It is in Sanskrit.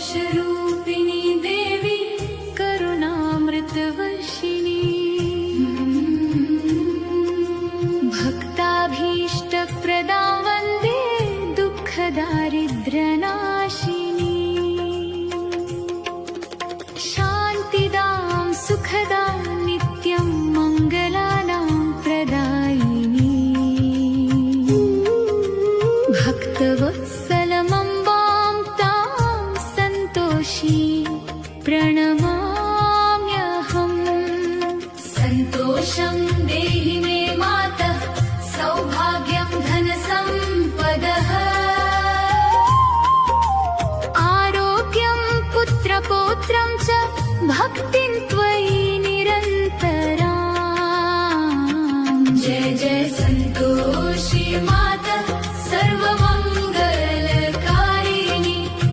संतोषरूपिणी देवी करुणामृतवर्षिणी भक्ताभीष्टप्रदां वन्दे दुःखदारिद्र्यनाशिनी शान्तिदां सुखदां नित्यं मङ्गलानां प्रदायिनी भक्तवत्सलमम्बां तां सन्तोषी प्रणमाम्यहम् सन्तोषं देहि मे मातः सौभाग्यं धनसम्पदः आरोग्यं पुत्रपौत्रं च भक्ति